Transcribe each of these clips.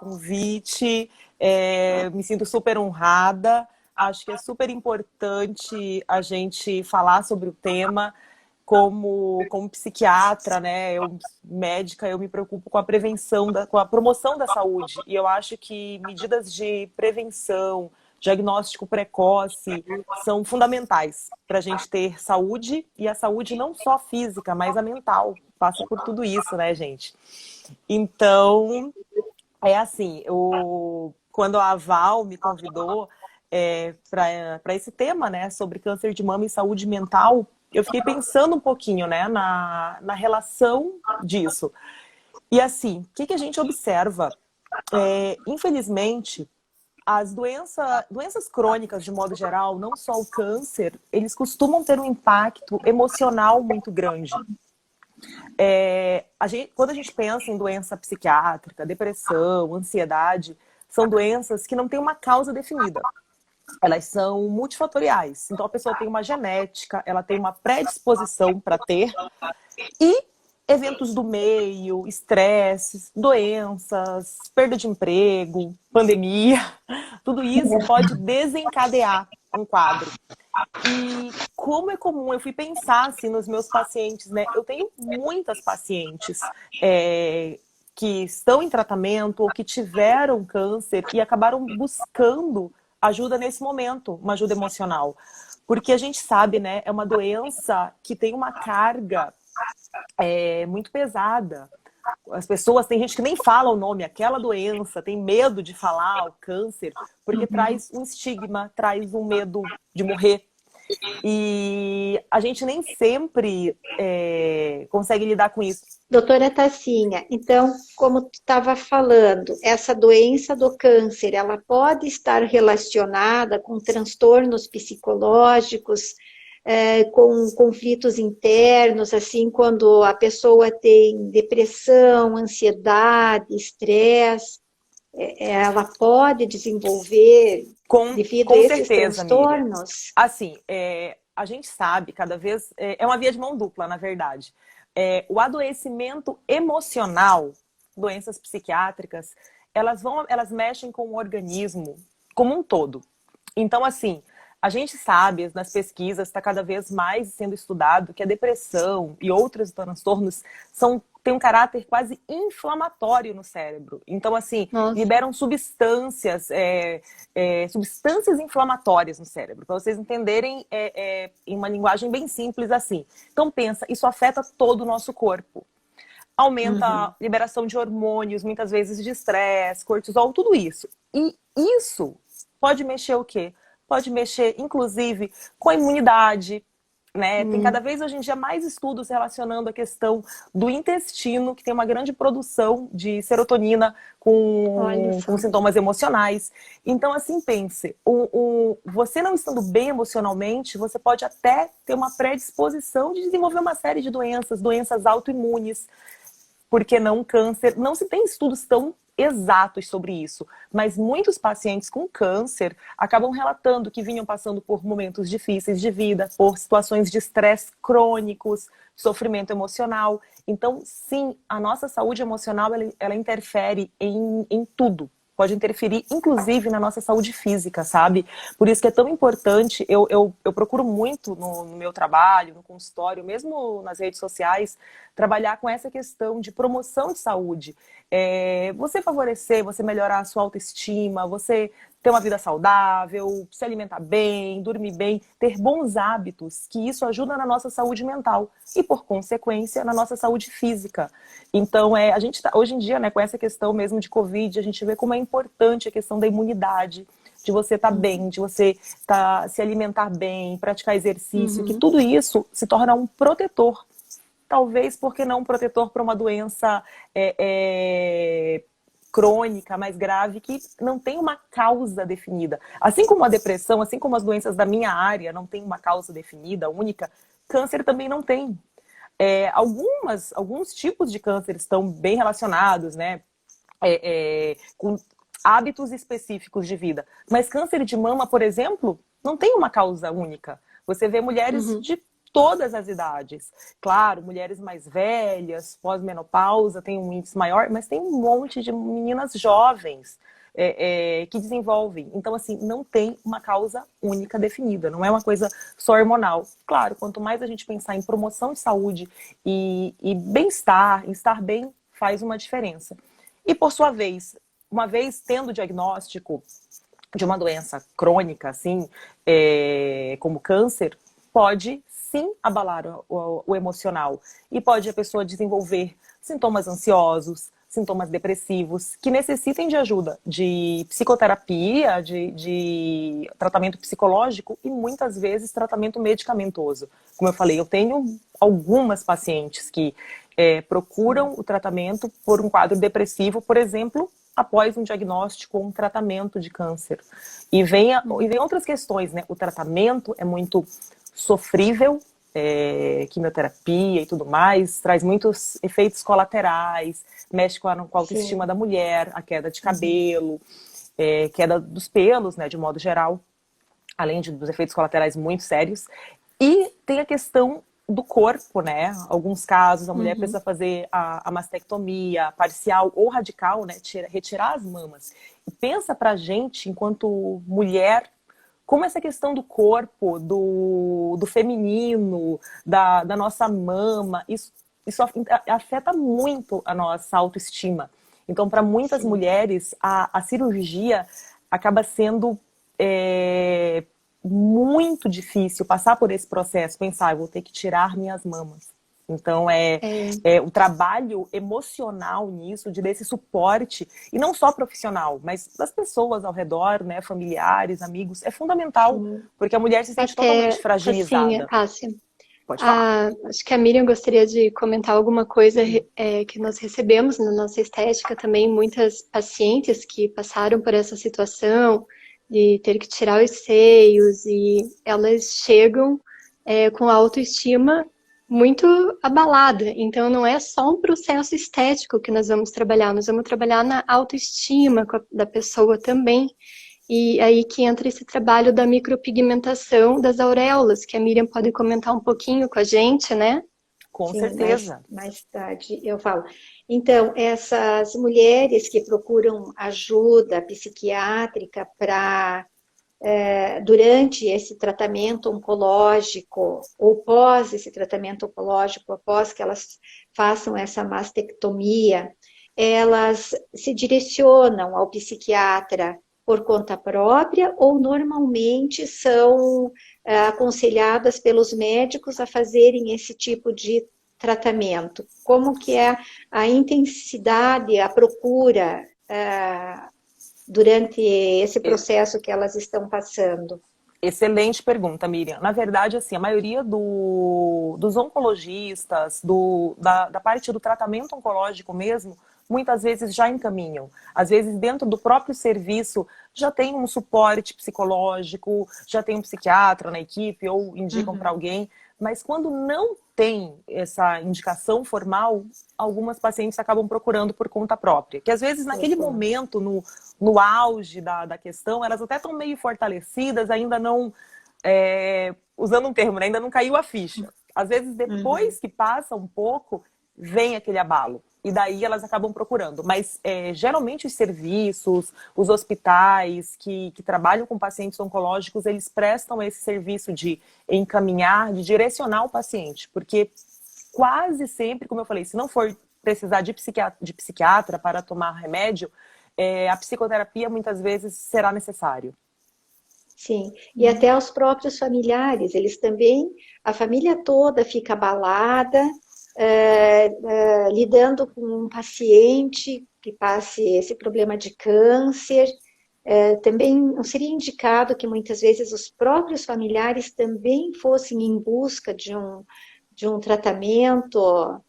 convite. Me sinto super honrada. Acho que é super importante a gente falar sobre o tema. Como psiquiatra, né, médica, eu me preocupo com a prevenção, com a promoção da saúde. E eu acho que medidas de prevenção, diagnóstico precoce, são fundamentais para a gente ter saúde, e a saúde não só física, mas a mental. Passa por tudo isso, né, gente? Então, é assim, quando a Val me convidou para esse tema, né, sobre câncer de mama e saúde mental, eu fiquei pensando um pouquinho, né, na relação disso. E assim, o que a gente observa? Infelizmente, as doenças crônicas, de modo geral, não só o câncer, eles costumam ter um impacto emocional muito grande. Quando a gente pensa em doença psiquiátrica, depressão, ansiedade, são doenças que não têm uma causa definida. Elas são multifatoriais. Então, a pessoa tem uma genética, ela tem uma predisposição para ter, e eventos do meio, estresses, doenças, perda de emprego, pandemia, tudo isso pode desencadear um quadro. E como é comum, eu fui pensar assim nos meus pacientes, né? Eu tenho muitas pacientes que estão em tratamento ou que tiveram câncer e acabaram buscando ajuda nesse momento, uma ajuda emocional. Porque a gente sabe, né? É uma doença que tem uma carga muito pesada. As pessoas, tem gente que nem fala o nome, aquela doença, tem medo de falar o câncer, porque traz um estigma, traz um medo de morrer. E a gente nem sempre consegue lidar com isso. Doutora Tassinha, então, como tu estava falando, essa doença do câncer, ela pode estar relacionada com transtornos psicológicos, com conflitos internos, assim, quando a pessoa tem depressão, ansiedade, estresse, ela pode desenvolver devido a esses certeza, transtornos? Miriam. Assim, a gente sabe, cada vez, é uma via de mão dupla, na verdade. O adoecimento emocional, doenças psiquiátricas, elas mexem com o organismo como um todo. Então, assim, a gente sabe, nas pesquisas, está cada vez mais sendo estudado que a depressão e outros transtornos têm um caráter quase inflamatório no cérebro. Então, assim, liberam substâncias, substâncias inflamatórias no cérebro. Para vocês entenderem em uma linguagem bem simples assim. Então, pensa, isso afeta todo o nosso corpo. Aumenta a liberação de hormônios, muitas vezes de estresse, cortisol, tudo isso. E isso pode mexer o quê? Pode mexer, inclusive, com a imunidade, né? Tem cada vez hoje em dia mais estudos relacionando a questão do intestino, que tem uma grande produção de serotonina com sintomas emocionais. Então, assim, pense, você não estando bem emocionalmente, você pode até ter uma predisposição de desenvolver uma série de doenças autoimunes, porque não câncer. Não se tem estudos tão exatos sobre isso, mas muitos pacientes com câncer acabam relatando que vinham passando por momentos difíceis de vida, por situações de estresse crônicos, sofrimento emocional. Então, sim, a nossa saúde emocional, ela interfere em tudo. Pode interferir, inclusive, na nossa saúde física, sabe? Por isso que é tão importante, eu procuro muito no meu trabalho, no consultório, mesmo nas redes sociais, trabalhar com essa questão de promoção de saúde. Você favorecer, você melhorar a sua autoestima, você ter uma vida saudável, se alimentar bem, dormir bem, ter bons hábitos, que isso ajuda na nossa saúde mental e, por consequência, na nossa saúde física. Então, a gente hoje em dia, né, com essa questão mesmo de Covid, a gente vê como é importante a questão da imunidade, de você estar bem, de você se alimentar bem, praticar exercício, que tudo isso se torna um protetor. Talvez, porque não um protetor para uma doença crônica, mais grave, que não tem uma causa definida. Assim como a depressão, assim como as doenças da minha área não tem uma causa definida, única, câncer também não tem. Alguns tipos de câncer estão bem relacionados, né? Com hábitos específicos de vida. Mas câncer de mama, por exemplo, não tem uma causa única. Você vê mulheres de todas as idades. Claro, mulheres mais velhas, pós-menopausa, tem um índice maior, mas tem um monte de meninas jovens que desenvolvem. Então, assim, não tem uma causa única definida, não é uma coisa só hormonal. Claro, quanto mais a gente pensar em promoção de saúde e bem-estar, em estar bem, faz uma diferença. E, por sua vez, uma vez tendo o diagnóstico de uma doença crônica, assim, como câncer, pode sim abalar o emocional. E pode a pessoa desenvolver sintomas ansiosos, sintomas depressivos, que necessitem de ajuda, de psicoterapia, de tratamento psicológico e muitas vezes tratamento medicamentoso. Como eu falei, eu tenho algumas pacientes que procuram o tratamento por um quadro depressivo, por exemplo, após um diagnóstico ou um tratamento de câncer. E vem outras questões, né? O tratamento é muito sofrível, quimioterapia e tudo mais, traz muitos efeitos colaterais, mexe com a autoestima da mulher, a queda de cabelo, queda dos pelos, né, de modo geral, além dos efeitos colaterais muito sérios. E tem a questão do corpo, né? Alguns casos a mulher precisa fazer a mastectomia parcial ou radical, né? Retirar as mamas. E pensa pra gente, enquanto mulher, como essa questão do corpo, do feminino, da nossa mama, isso afeta muito a nossa autoestima. Então, para muitas mulheres, a cirurgia acaba sendo muito difícil passar por esse processo, pensar, eu vou ter que tirar minhas mamas. Então, o trabalho emocional nisso, de dar esse suporte, e não só profissional, mas das pessoas ao redor, né, familiares, amigos, é fundamental, porque a mulher se sente totalmente fragilizada. Assim, Pode falar. Acho que a Miriam gostaria de comentar alguma coisa que nós recebemos na nossa estética também, muitas pacientes que passaram por essa situação de ter que tirar os seios, e elas chegam com a autoestima muito abalada. Então, não é só um processo estético que nós vamos trabalhar na autoestima da pessoa também. E aí que entra esse trabalho da micropigmentação das auréolas, que a Miriam pode comentar um pouquinho com a gente, né? Com certeza. Mais tarde eu falo. Então, essas mulheres que procuram ajuda psiquiátrica durante esse tratamento oncológico, ou pós esse tratamento oncológico, após que elas façam essa mastectomia, elas se direcionam ao psiquiatra por conta própria, ou normalmente são aconselhadas pelos médicos a fazerem esse tipo de tratamento? Como que é a intensidade, a procura durante esse processo que elas estão passando? Excelente pergunta, Miriam. Na verdade, assim, a maioria dos oncologistas, da parte do tratamento oncológico mesmo, muitas vezes já encaminham. Às vezes, dentro do próprio serviço, já tem um suporte psicológico, já tem um psiquiatra na equipe, ou indicam para alguém. Mas quando não tem essa indicação formal, algumas pacientes acabam procurando por conta própria. Que às vezes, naquele momento, no auge da questão, elas até estão meio fortalecidas, ainda não, usando um termo, né, ainda não caiu a ficha. Às vezes, depois que passa um pouco, vem aquele abalo. E daí elas acabam procurando. Mas geralmente os serviços, os hospitais que trabalham com pacientes oncológicos, eles prestam esse serviço de encaminhar, de direcionar o paciente. Porque quase sempre, como eu falei, se não for precisar de psiquiatra para tomar remédio, a psicoterapia muitas vezes será necessário. Sim, e até os próprios familiares, eles também, a família toda fica abalada, lidando com um paciente que passe esse problema de câncer. Também não seria indicado que muitas vezes os próprios familiares também fossem em busca de um tratamento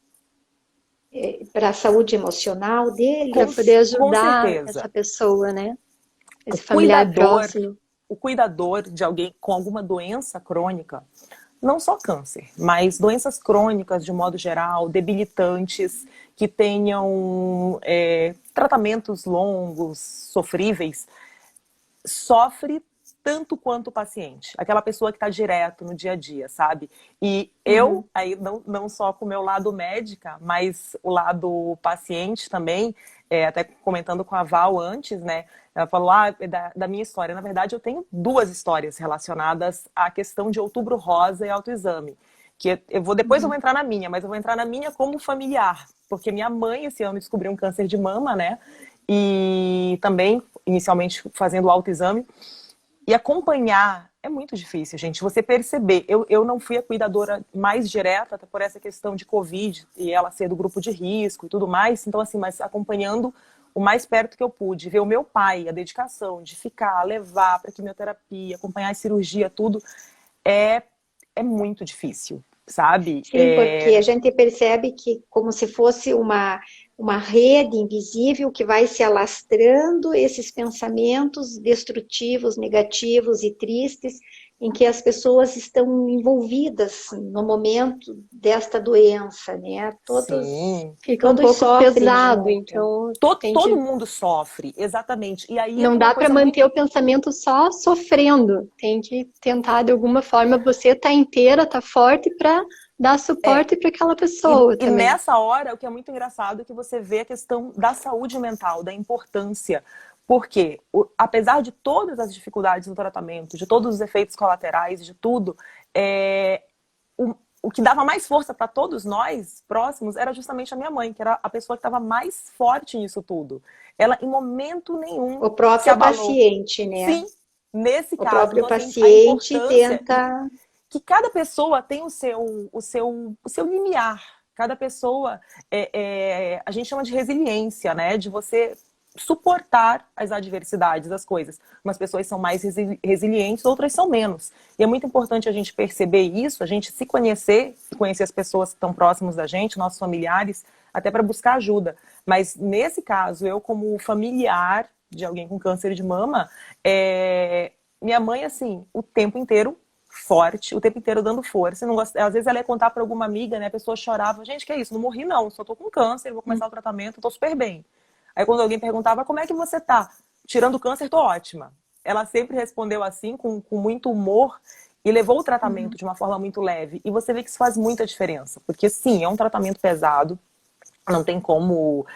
para a saúde emocional dele, para poder ajudar essa pessoa, né? Esse familiar próximo. O cuidador de alguém com alguma doença crônica, não só câncer, mas doenças crônicas de modo geral, debilitantes, que tenham tratamentos longos, sofríveis, sofre tanto quanto o paciente. Aquela pessoa que está direto no dia a dia, sabe? E eu, aí não só com o meu lado médica, mas o lado paciente também, até comentando com a Val antes, né? Ela falou da minha história. Na verdade, eu tenho duas histórias relacionadas à questão de Outubro Rosa e autoexame. Que depois eu vou entrar na minha, mas eu vou entrar na minha como familiar. Porque minha mãe, esse ano, descobriu um câncer de mama, né? E também, inicialmente, fazendo o autoexame. E acompanhar é muito difícil, gente. Você perceber. Eu não fui a cuidadora mais direta, até por essa questão de Covid, e ela ser do grupo de risco e tudo mais. Então, assim, mas acompanhando o mais perto que eu pude. Ver o meu pai, a dedicação de ficar, levar para quimioterapia, acompanhar a cirurgia, tudo, é muito difícil, sabe? Sim, porque a gente percebe que como se fosse uma rede invisível que vai se alastrando esses pensamentos destrutivos, negativos e tristes em que as pessoas estão envolvidas no momento desta doença, né? Todos, Sim. Fica um todos pouco sofrem pesado, junto. então tem Todo que... mundo sofre, exatamente. E aí Não uma dá para coisa manter muito... o pensamento só sofrendo. Tem que tentar, de alguma forma, você tá inteira, tá forte para dar suporte para aquela pessoa E também. nessa hora, o que é muito engraçado é que você vê a questão da saúde mental, da importância. Porque, apesar de todas as dificuldades do tratamento, de todos os efeitos colaterais, de tudo, o que dava mais força para todos nós próximos era justamente a minha mãe, que era a pessoa que estava mais forte nisso tudo. Ela, em momento nenhum, O se próprio abalou. paciente, né? Sim, nesse O caso. próprio Então, assim, a paciente importância tenta... que cada pessoa tem o seu limiar. Cada pessoa, a gente chama de resiliência, né? De você suportar as adversidades, as coisas. Umas pessoas são mais resilientes, outras são menos. E é muito importante a gente perceber isso, a gente se conhecer, conhecer as pessoas que estão próximas da gente, nossos familiares, até para buscar ajuda. Mas nesse caso, eu como familiar de alguém com câncer de mama, minha mãe, assim, o tempo inteiro forte, o tempo inteiro dando força. Não gosta... Às vezes ela ia contar para alguma amiga, né? A pessoa chorava, gente, que é isso? Não morri não, só tô com câncer, vou começar o tratamento, tô super bem. Aí quando alguém perguntava, como é que você tá? Tirando o câncer, tô ótima. Ela sempre respondeu assim, com muito humor, e levou o tratamento de uma forma muito leve. E você vê que isso faz muita diferença. Porque sim, é um tratamento pesado, não tem como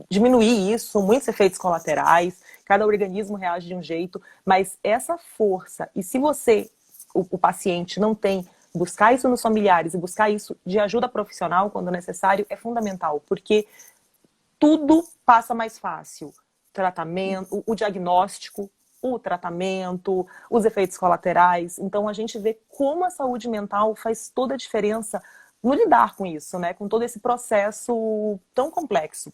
diminuir isso, muitos efeitos colaterais, cada organismo reage de um jeito, mas essa força, e se você, o paciente, não tem, buscar isso nos familiares e buscar isso de ajuda profissional quando necessário, é fundamental, porque tudo passa mais fácil. Tratamento, o diagnóstico, o tratamento, os efeitos colaterais. Então a gente vê como a saúde mental faz toda a diferença no lidar com isso, né? Com todo esse processo tão complexo.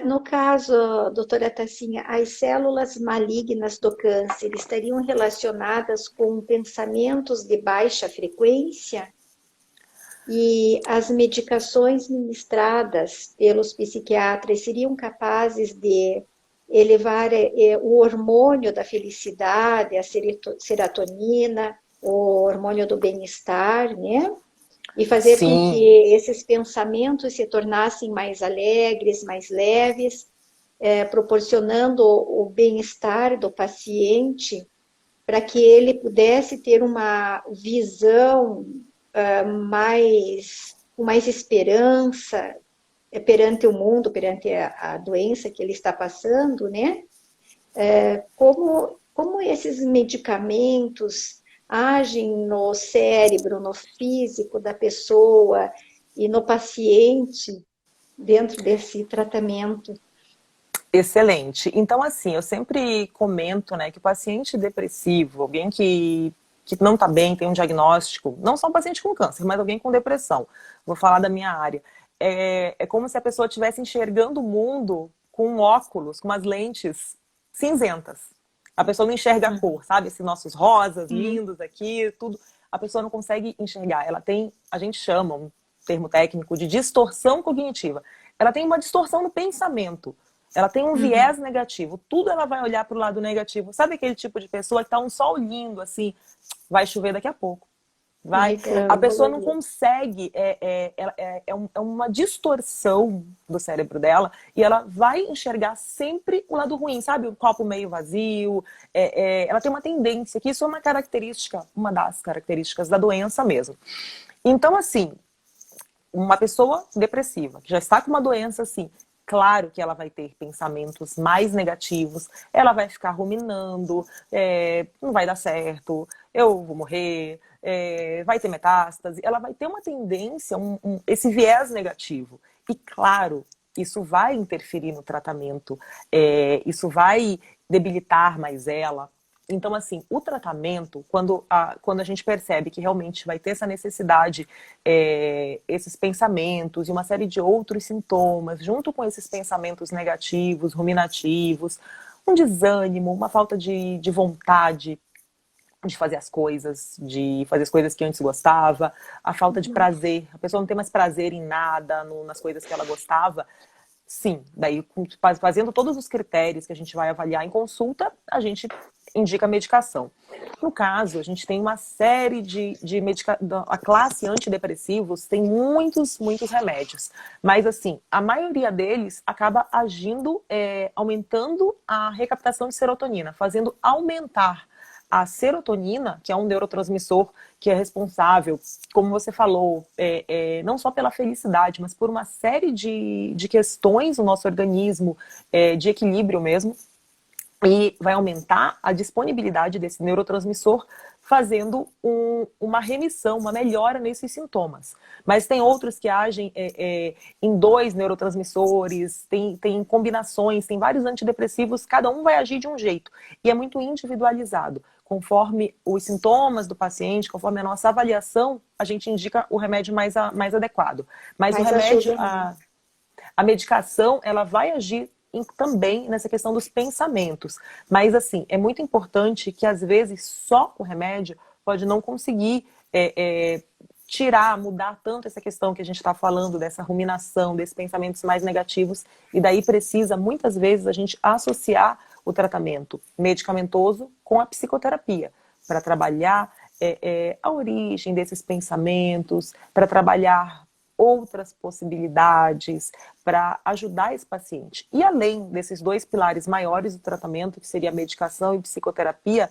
No caso, doutora Tassinha, as células malignas do câncer estariam relacionadas com pensamentos de baixa frequência? E as medicações ministradas pelos psiquiatras seriam capazes de elevar o hormônio da felicidade, a serotonina, o hormônio do bem-estar, né? E fazer com Sim. que esses pensamentos se tornassem mais alegres, mais leves, proporcionando o bem-estar do paciente para que ele pudesse ter uma visão com mais esperança perante o mundo, perante a doença que ele está passando, né? Como esses medicamentos agem no cérebro, no físico da pessoa e no paciente dentro desse tratamento. Excelente. Então, assim, eu sempre comento, né, que o paciente depressivo, alguém que não está bem, tem um diagnóstico, não só um paciente com câncer, mas alguém com depressão, vou falar da minha área, é como se a pessoa estivesse enxergando o mundo com um óculos, com umas lentes cinzentas. A pessoa não enxerga a cor, sabe? Esses nossos rosas lindos aqui, tudo. A pessoa não consegue enxergar. Ela tem, a gente chama, um termo técnico, de distorção cognitiva. Ela tem uma distorção no pensamento. Ela tem um viés negativo. Tudo ela vai olhar para o lado negativo. Sabe aquele tipo de pessoa que tá um sol lindo, assim, vai chover daqui a pouco. vai. Fica A pessoa não dolorido. consegue, é uma distorção do cérebro dela e ela vai enxergar sempre o lado ruim, sabe? O copo meio vazio. Ela tem uma tendência, que isso é uma característica, uma das características da doença mesmo. Então, assim, uma pessoa depressiva, que já está com uma doença assim, claro que ela vai ter pensamentos mais negativos, ela vai ficar ruminando, não vai dar certo, eu vou morrer, vai ter metástase, ela vai ter uma tendência, esse viés negativo. E claro, isso vai interferir no tratamento, isso vai debilitar mais ela. Então, assim, o tratamento, quando a gente percebe que realmente vai ter essa necessidade, esses pensamentos e uma série de outros sintomas, junto com esses pensamentos negativos, ruminativos, um desânimo, uma falta de vontade de fazer as coisas que antes gostava, a falta de prazer, a pessoa não tem mais prazer em nada, nas coisas que ela gostava. Sim, daí fazendo todos os critérios que a gente vai avaliar em consulta, a gente indica medicação. No caso, a gente tem uma série de medicações. A classe antidepressivos tem muitos remédios. Mas, assim, a maioria deles acaba agindo, aumentando a recaptação de serotonina, fazendo aumentar a serotonina, que é um neurotransmissor que é responsável, como você falou, não só pela felicidade, mas por uma série de questões no nosso organismo, de equilíbrio mesmo. E vai aumentar a disponibilidade desse neurotransmissor, fazendo uma remissão, uma melhora nesses sintomas. Mas tem outros que agem em 2 neurotransmissores, tem combinações, tem vários antidepressivos, cada um vai agir de um jeito. E é muito individualizado. Conforme os sintomas do paciente, conforme a nossa avaliação, a gente indica o remédio mais adequado. Mas o remédio, a medicação, ela vai agir também nessa questão dos pensamentos. Mas, assim, é muito importante que, às vezes, só o remédio pode não conseguir mudar tanto essa questão que a gente está falando, dessa ruminação, desses pensamentos mais negativos, e daí precisa, muitas vezes, a gente associar o tratamento medicamentoso com a psicoterapia, para trabalhar a origem desses pensamentos, para trabalhar outras possibilidades para ajudar esse paciente. E além desses 2 pilares maiores do tratamento, que seria a medicação e psicoterapia,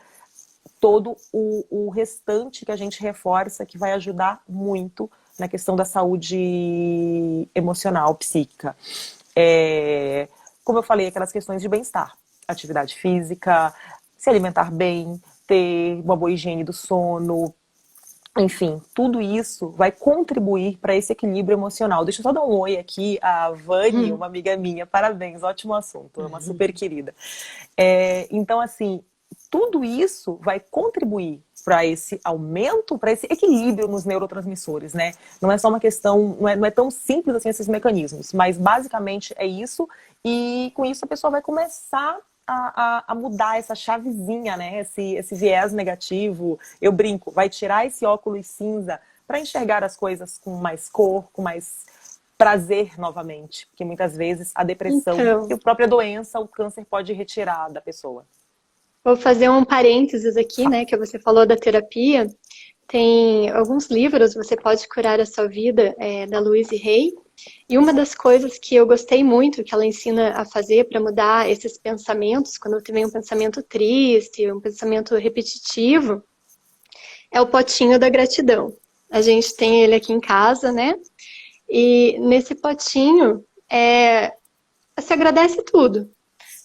todo o restante que a gente reforça, que vai ajudar muito na questão da saúde emocional, psíquica. Como eu falei, aquelas questões de bem-estar, atividade física, se alimentar bem, ter uma boa higiene do sono. Enfim, tudo isso vai contribuir para esse equilíbrio emocional. Deixa eu só dar um oi aqui à Vani, uma amiga minha. Parabéns, ótimo assunto, é uma super querida. Então, assim, tudo isso vai contribuir para esse aumento, para esse equilíbrio nos neurotransmissores, né? Não é só uma questão, não é tão simples assim esses mecanismos, mas basicamente é isso, e com isso a pessoa vai começar a mudar essa chavezinha, né? Esse viés negativo. Eu brinco, vai tirar esse óculos cinza para enxergar as coisas com mais cor, com mais prazer novamente. Porque muitas vezes a depressão e a própria doença, o câncer pode retirar da pessoa. Vou fazer um parênteses aqui, né? Que você falou da terapia. Tem alguns livros, Você Pode Curar a Sua Vida, da Louise Hay. E uma das coisas que eu gostei muito, que ela ensina a fazer para mudar esses pensamentos, quando vem um pensamento triste, um pensamento repetitivo, é o potinho da gratidão. A gente tem ele aqui em casa, né? E nesse potinho, você agradece tudo.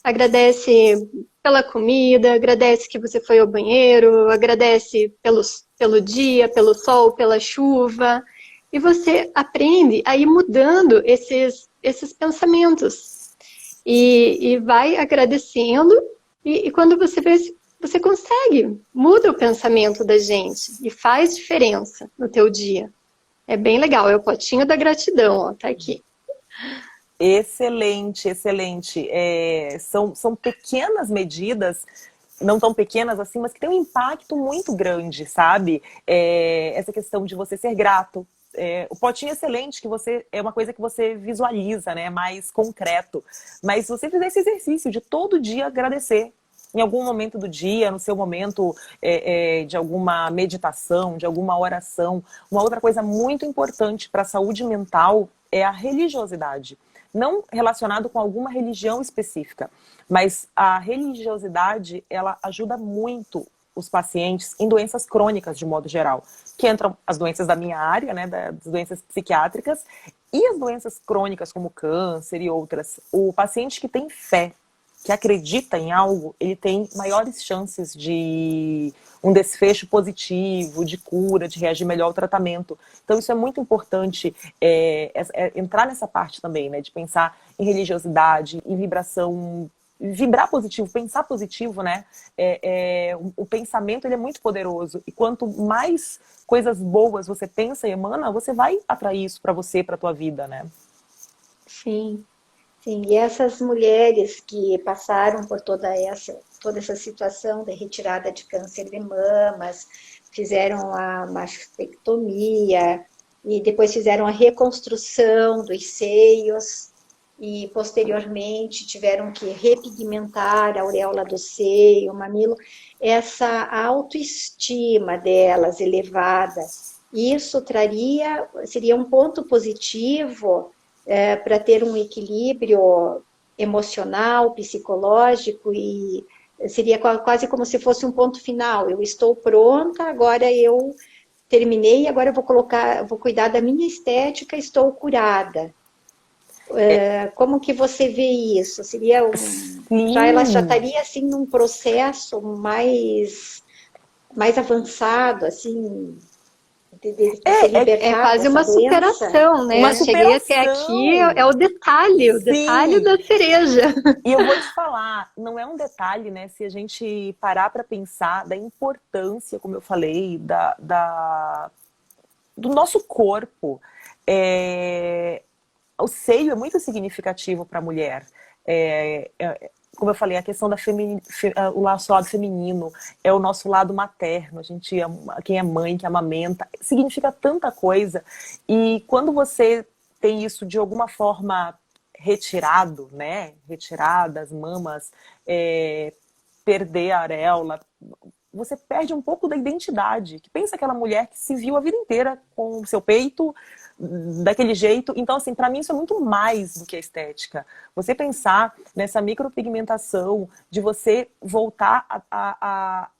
Agradece pela comida, agradece que você foi ao banheiro, agradece pelo dia, pelo sol, pela chuva. E você aprende a ir mudando esses pensamentos. E vai agradecendo. E quando você vê, você consegue. Muda o pensamento da gente. E faz diferença no teu dia. É bem legal. É o potinho da gratidão, ó. Tá aqui. Excelente, excelente. São pequenas medidas, não tão pequenas assim, mas que têm um impacto muito grande, sabe? Essa questão de você ser grato. O potinho é excelente, que é uma coisa que você visualiza, né? Mais concreto. Mas se você fizer esse exercício de todo dia agradecer, em algum momento do dia, no seu momento de alguma meditação, de alguma oração. Uma outra coisa muito importante para a saúde mental é a religiosidade. Não relacionado com alguma religião específica, mas a religiosidade, ela ajuda muito os pacientes em doenças crônicas, de modo geral, que entram as doenças da minha área, né, das doenças psiquiátricas, e as doenças crônicas, como câncer e outras. O paciente que tem fé, que acredita em algo, ele tem maiores chances de um desfecho positivo, de cura, de reagir melhor ao tratamento. Então isso é muito importante, entrar nessa parte também, né, de pensar em religiosidade, em vibração, vibrar positivo, pensar positivo, né? O pensamento, ele é muito poderoso, e quanto mais coisas boas você pensa e emana, você vai atrair isso para você, para tua vida, né? Sim. Sim, e essas mulheres que passaram por toda essa situação de retirada de câncer de mamas, fizeram a mastectomia e depois fizeram a reconstrução dos seios e posteriormente tiveram que repigmentar a auréola do seio, o mamilo, essa autoestima delas elevada, isso seria um ponto positivo para ter um equilíbrio emocional, psicológico, e seria quase como se fosse um ponto final. Eu estou pronta, agora eu terminei, agora eu vou cuidar da minha estética, estou curada. Como que você vê isso? Seria ela já estaria assim num processo mais avançado, assim, de se libertar é quase uma dessa doença. superação, né? Uma Cheguei superação. até aqui, é o detalhe Sim. da cereja. E eu vou te falar, não é um detalhe, né? Se a gente parar para pensar da importância, como eu falei, do nosso corpo. O seio é muito significativo para a mulher. Como eu falei, a questão o nosso lado feminino, é o nosso lado materno, a gente ama, quem é mãe, que amamenta, significa tanta coisa. E quando você tem isso de alguma forma retirado, né? Retirada, as mamas, perder a areola, você perde um pouco da identidade. Que pensa aquela mulher que se viu a vida inteira com o seu peito daquele jeito. Então, assim, para mim isso é muito mais do que a estética. Você pensar nessa micropigmentação, de você voltar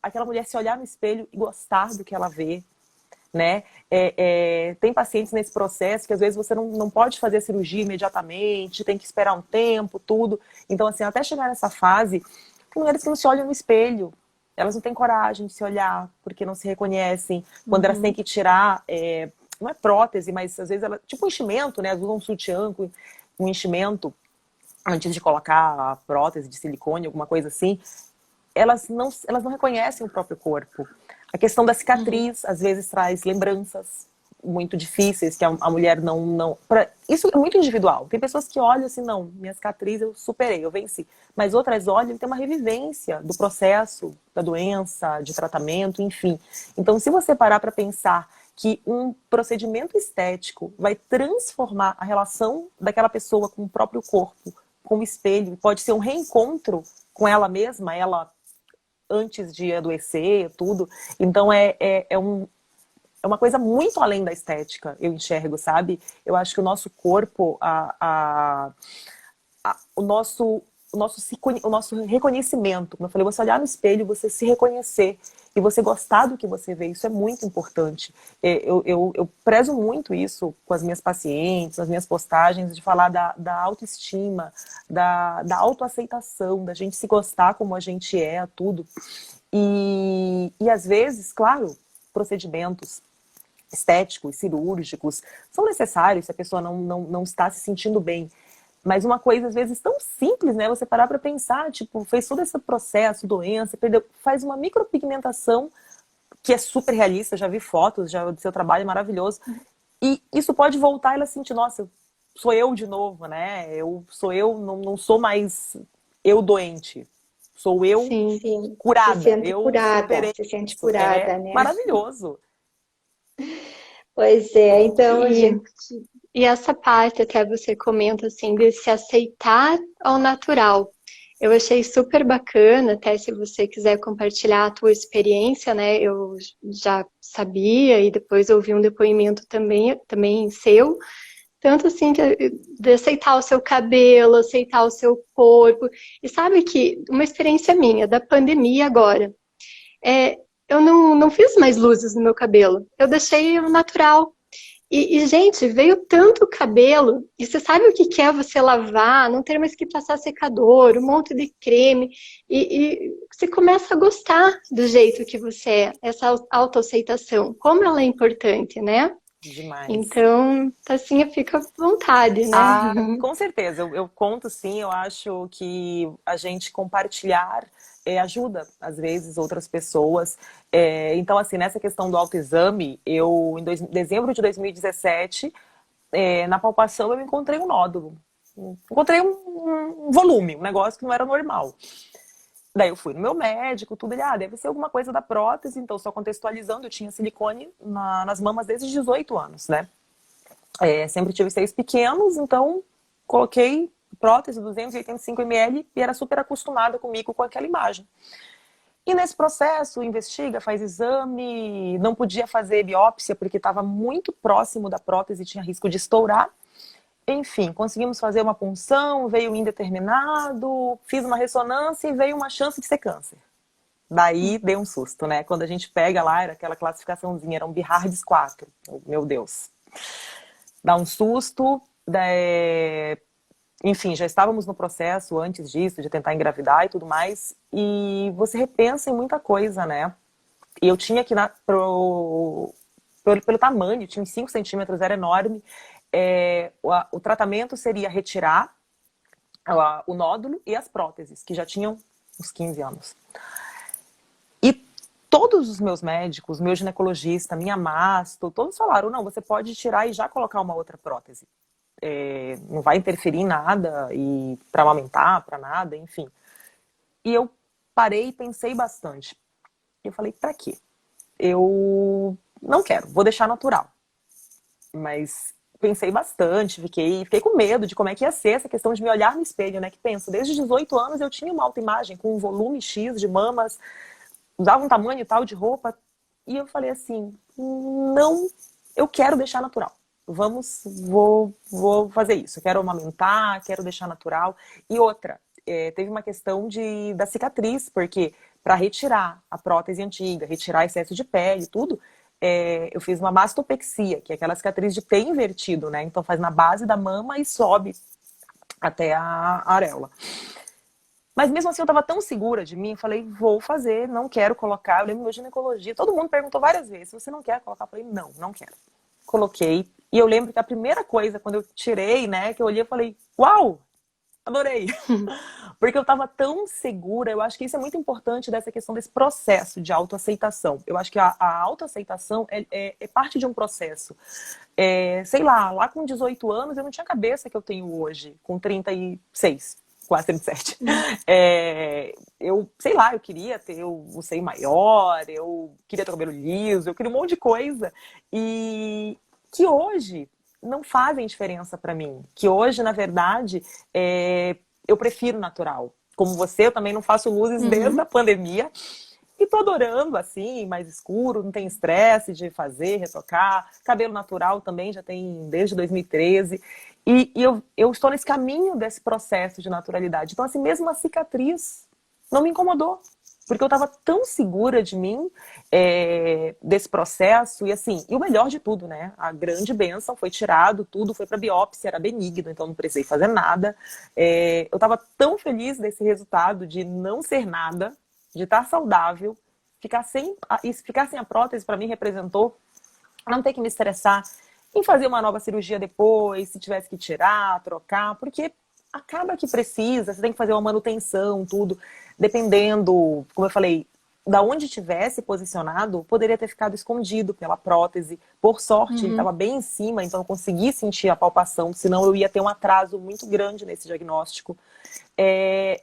aquela mulher se olhar no espelho e gostar do que ela vê, né? Tem pacientes nesse processo que às vezes você não pode fazer a cirurgia imediatamente, tem que esperar um tempo, tudo. Então, assim, até chegar nessa fase, tem mulheres que não se olham no espelho. Elas não têm coragem de se olhar, porque não se reconhecem. Quando elas têm que tirar, não é prótese, mas às vezes tipo um enchimento, né? Elas usam um sutiã com um enchimento antes de colocar a prótese de silicone, alguma coisa assim. Elas não reconhecem o próprio corpo. A questão da cicatriz, às vezes, traz lembranças muito difíceis, que a mulher não... Isso é muito individual. Tem pessoas que olham assim, não, minha cicatriz eu superei, eu venci. Mas outras olham e tem uma revivência do processo, da doença, de tratamento, enfim. Então, se você parar para pensar que um procedimento estético vai transformar a relação daquela pessoa com o próprio corpo, com o espelho, pode ser um reencontro com ela mesma, ela antes de adoecer, tudo. Então, é uma coisa muito além da estética, eu enxergo, sabe? Eu acho que o nosso corpo, o nosso reconhecimento, como eu falei, você olhar no espelho, você se reconhecer e você gostar do que você vê, isso é muito importante. Eu prezo muito isso com as minhas pacientes, nas minhas postagens, de falar da autoestima, da autoaceitação, da gente se gostar como a gente é, tudo. E às vezes, claro, procedimentos estéticos, cirúrgicos, são necessários se a pessoa não está se sentindo bem. Mas uma coisa, às vezes, tão simples, né? Você parar para pensar, tipo, fez todo esse processo, doença, faz uma micropigmentação, que é super realista, já vi fotos, do seu trabalho é maravilhoso. E isso pode voltar e ela sentir, nossa, sou eu de novo, né? Não sou mais eu doente. Sou eu sim. curada. Se sente curada, né? Maravilhoso. Pois é, então, gente... E essa parte, até você comenta assim, de se aceitar ao natural. Eu achei super bacana, até se você quiser compartilhar a tua experiência, né? Eu já sabia e depois ouvi um depoimento também seu, tanto assim de aceitar o seu cabelo, aceitar o seu corpo. E sabe que uma experiência minha da pandemia agora, eu não fiz mais luzes no meu cabelo, eu deixei o natural. Gente, veio tanto cabelo, e você sabe o que que é você lavar, não ter mais que passar secador, um monte de creme, e você começa a gostar do jeito que você é, essa autoaceitação, como ela é importante, né? Demais. Então, assim, fica à vontade, né? Ah, com certeza, eu conto sim, eu acho que a gente compartilhar ajuda, às vezes, outras pessoas. Então, assim, nessa questão do autoexame, eu, em dezembro de 2017, na palpação, eu encontrei um nódulo. Encontrei um volume, um negócio que não era normal. Daí eu fui no meu médico, tudo, ele, deve ser alguma coisa da prótese, então, só contextualizando, eu tinha silicone nas mamas desde os 18 anos, né? Sempre tive seios pequenos, então coloquei prótese 285 ml e era super acostumada comigo com aquela imagem. E nesse processo, investiga, faz exame, não podia fazer biópsia porque estava muito próximo da prótese e tinha risco de estourar. Enfim, conseguimos fazer uma punção, veio indeterminado, fiz uma ressonância e veio uma chance de ser câncer. Daí deu um susto, né? Quando a gente pega lá, era aquela classificaçãozinha, era um Bihardes 4. Meu Deus. Dá um susto, enfim, já estávamos no processo antes disso, de tentar engravidar e tudo mais, e você repensa em muita coisa, né? E eu tinha que, pelo tamanho, tinha uns 5 centímetros, era enorme, o tratamento seria retirar o nódulo e as próteses, que já tinham uns 15 anos. E todos os meus médicos, meu ginecologista, minha masto, todos falaram, não, você pode tirar e já colocar uma outra prótese. Não vai interferir em nada, e para amamentar, para nada, enfim. E eu parei e pensei bastante. Eu falei, pra quê? Eu não quero, vou deixar natural. Mas pensei bastante, fiquei com medo de como é que ia ser essa questão de me olhar no espelho, né? Que penso, desde 18 anos eu tinha uma autoimagem com um volume X de mamas, usava um tamanho tal de roupa, e eu falei assim, não, eu quero deixar natural. Vou fazer isso. Eu quero amamentar, quero deixar natural. E outra, teve uma questão da cicatriz, porque para retirar a prótese antiga, retirar excesso de pele, tudo, eu fiz uma mastopexia, que é aquela cicatriz de T invertido, né? Então faz na base da mama e sobe até a areola. Mas mesmo assim eu estava tão segura de mim, eu falei, vou fazer, não quero colocar. Eu lembro meu ginecologia, todo mundo perguntou várias vezes, se você não quer colocar? Eu falei, não quero. Coloquei, e eu lembro que a primeira coisa, quando eu tirei, né, que eu olhei, eu falei, uau, adorei. Porque eu estava tão segura, eu acho que isso é muito importante dessa questão desse processo de autoaceitação. Eu acho que a autoaceitação é parte de um processo. Sei lá com 18 anos eu não tinha a cabeça que eu tenho hoje, com 36. Quase 37. Eu, sei lá, eu queria ter o seio maior, eu queria ter o cabelo liso, eu queria um monte de coisa. E que hoje não fazem diferença pra mim. Que hoje, na verdade, eu prefiro natural. Como você, eu também não faço luzes desde a pandemia. E tô adorando, assim, mais escuro, não tem estresse de fazer, retocar. Cabelo natural também já tem desde 2013. E eu estou nesse caminho desse processo de naturalidade. Então, assim, mesmo a cicatriz não me incomodou. Porque eu estava tão segura de mim, desse processo. E assim, e o melhor de tudo, né? A grande bênção foi tirado, tudo foi para biópsia, era benigno, então não precisei fazer nada. Eu estava tão feliz desse resultado de não ser nada, de estar saudável. Ficar sem a prótese, para mim, representou não ter que me estressar em fazer uma nova cirurgia depois, se tivesse que tirar, trocar, porque acaba que precisa, você tem que fazer uma manutenção, tudo, dependendo, como eu falei, da onde tivesse posicionado, poderia ter ficado escondido pela prótese. Por sorte, ele estava bem em cima, então eu consegui sentir a palpação, senão eu ia ter um atraso muito grande nesse diagnóstico.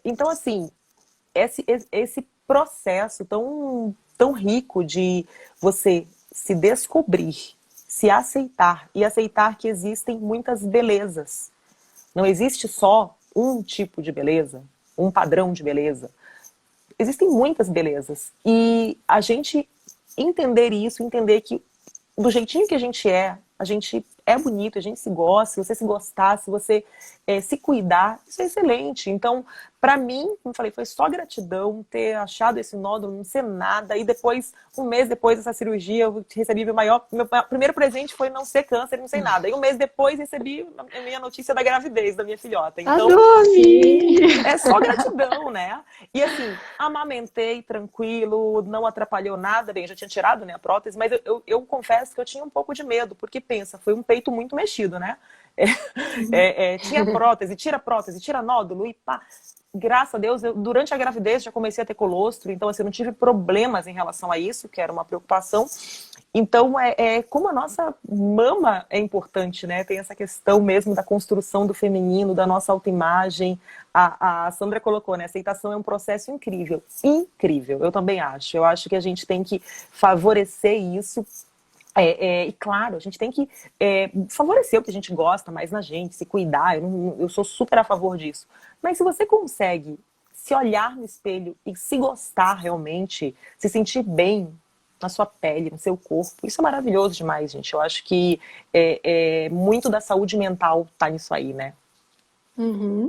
Então, assim, esse processo tão rico de você se descobrir, se aceitar e aceitar que existem muitas belezas. Não existe só um tipo de beleza. um padrão de beleza. Existem muitas belezas. E a gente entender isso, entender que do jeitinho que a gente é bonito, a gente se gosta, se você se gostar, se você se cuidar, isso é excelente. Então, pra mim, como eu falei, foi só gratidão ter achado esse nódulo, não ser nada. E depois, um mês depois dessa cirurgia, eu recebi meu primeiro presente foi não ser câncer, não sei nada. E um mês depois recebi a minha notícia da gravidez da minha filhota. Então, é só gratidão, né? E assim, amamentei tranquilo, não atrapalhou nada. Bem, eu já tinha tirado, né, a prótese, mas eu confesso que eu tinha um pouco de medo, porque pensa, foi um peito muito mexido, né? Tinha prótese, tira nódulo e pá. Graças a Deus, durante a gravidez já comecei a ter colostro, então assim, eu não tive problemas em relação a isso, que era uma preocupação. Então, como a nossa mama é importante, né? Tem essa questão mesmo da construção do feminino, da nossa autoimagem. A Sandra colocou, né? Aceitação é um processo incrível. Incrível, eu também acho. Eu acho que a gente tem que favorecer isso. E claro, a gente tem que favorecer o que a gente gosta mais na gente, se cuidar. Eu sou super a favor disso. Mas se você consegue se olhar no espelho e se gostar realmente, se sentir bem na sua pele, no seu corpo, isso é maravilhoso demais, gente. Eu acho que muito da saúde mental tá nisso aí, né? Uhum.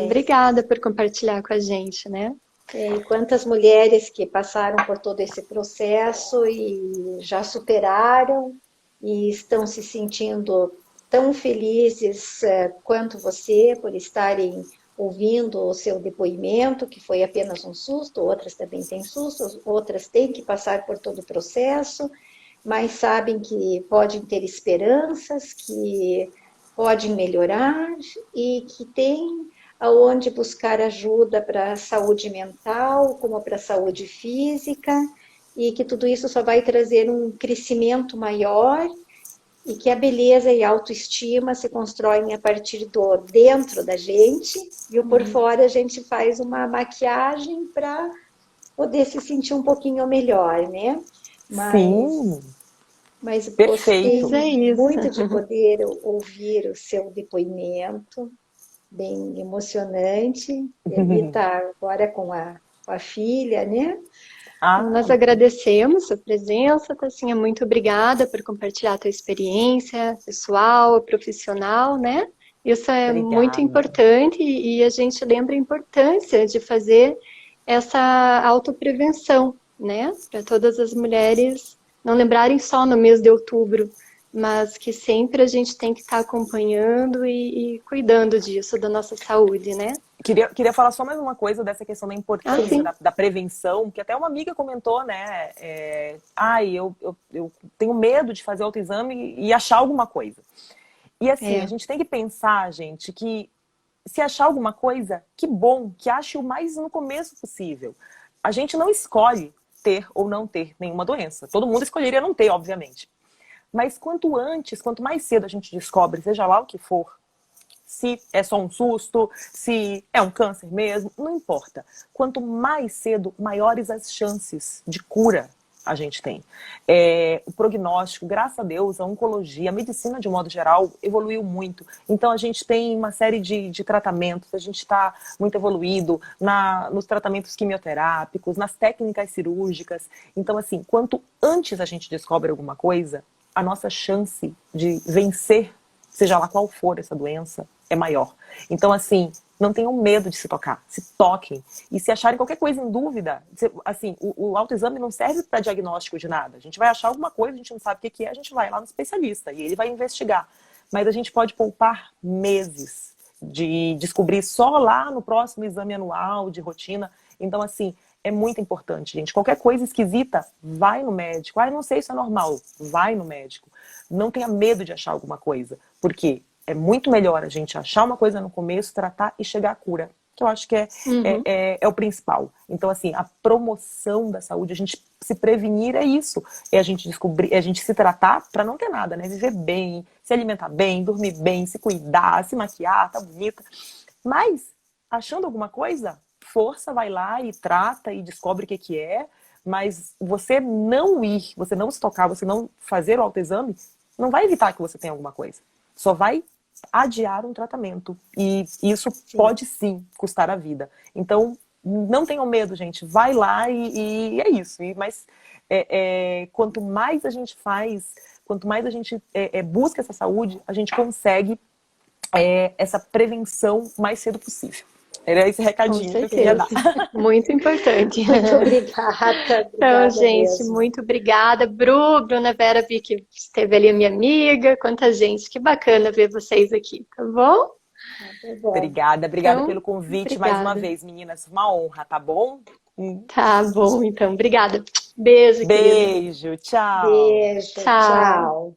Obrigada por compartilhar com a gente, né? E quantas mulheres que passaram por todo esse processo e já superaram e estão se sentindo tão felizes quanto você por estarem ouvindo o seu depoimento, que foi apenas um susto, outras também têm sustos, outras têm que passar por todo o processo, mas sabem que podem ter esperanças, que podem melhorar e que têm aonde buscar ajuda para a saúde mental, como para a saúde física, e que tudo isso só vai trazer um crescimento maior e que a beleza e a autoestima se constroem a partir do dentro da gente e o por fora a gente faz uma maquiagem para poder se sentir um pouquinho melhor, né? Sim. Mas perfeito. Gostei muito de poder ouvir o seu depoimento, bem emocionante. Ele está agora com a filha, né? Nós agradecemos a presença, Tassinha, muito obrigada por compartilhar a tua experiência pessoal, profissional, né? Isso é muito importante e a gente lembra a importância de fazer essa autoprevenção, né? Para todas as mulheres não lembrarem só no mês de outubro, mas que sempre a gente tem que estar acompanhando e cuidando disso, da nossa saúde, né? Queria falar só mais uma coisa dessa questão da importância da prevenção, que até uma amiga comentou, né? Eu tenho medo de fazer autoexame e achar alguma coisa. E assim, a gente tem que pensar, gente, que se achar alguma coisa, que bom, que ache o mais no começo possível. A gente não escolhe ter ou não ter nenhuma doença. Todo mundo escolheria não ter, obviamente. Mas quanto antes, quanto mais cedo a gente descobre, seja lá o que for, se é só um susto, se é um câncer mesmo, não importa. Quanto mais cedo, maiores as chances de cura a gente tem. O prognóstico, graças a Deus, a oncologia, a medicina de um modo geral evoluiu muito. Então a gente tem uma série de tratamentos, a gente está muito evoluído nos tratamentos quimioterápicos, nas técnicas cirúrgicas. Então assim, quanto antes a gente descobre alguma coisa, a nossa chance de vencer, seja lá qual for essa doença, é maior. Então, assim, não tenham medo de se tocar, se toquem. E se acharem qualquer coisa em dúvida, assim, o autoexame não serve para diagnóstico de nada. A gente vai achar alguma coisa, a gente não sabe o que é, a gente vai lá no especialista e ele vai investigar. Mas a gente pode poupar meses de descobrir só lá no próximo exame anual de rotina. Então, assim, é muito importante, gente. Qualquer coisa esquisita, vai no médico. Não sei se é normal. Vai no médico. Não tenha medo de achar alguma coisa. Porque é muito melhor a gente achar uma coisa no começo, tratar e chegar à cura. Que eu acho que é o principal. Então, assim, a promoção da saúde, a gente se prevenir é isso. É a gente descobrir, é a gente se tratar para não ter nada, né? Viver bem, se alimentar bem, dormir bem, se cuidar, se maquiar, tá bonita. Mas, achando alguma coisa, força, vai lá e trata e descobre o que é. Mas você não ir, você não se tocar, você não fazer o autoexame, não vai evitar que você tenha alguma coisa. Só vai adiar um tratamento. E isso pode sim custar a vida. Então, não tenham medo, gente. Vai lá e é isso. Mas quanto mais a gente faz, quanto mais a gente busca essa saúde, a gente consegue essa prevenção o mais cedo possível. Era esse recadinho que eu queria dar. Muito importante. Muito obrigada. Então, gente, mesmo. muito obrigada. Bruna Vera, vi que esteve ali a minha amiga. Quanta gente, que bacana ver vocês aqui, tá bom? Obrigada Então, pelo convite obrigada. mais uma vez, meninas. Uma honra, tá bom? Tá bom, então. Obrigada. Beijo, querida. Beijo, tchau. Beijo, tchau.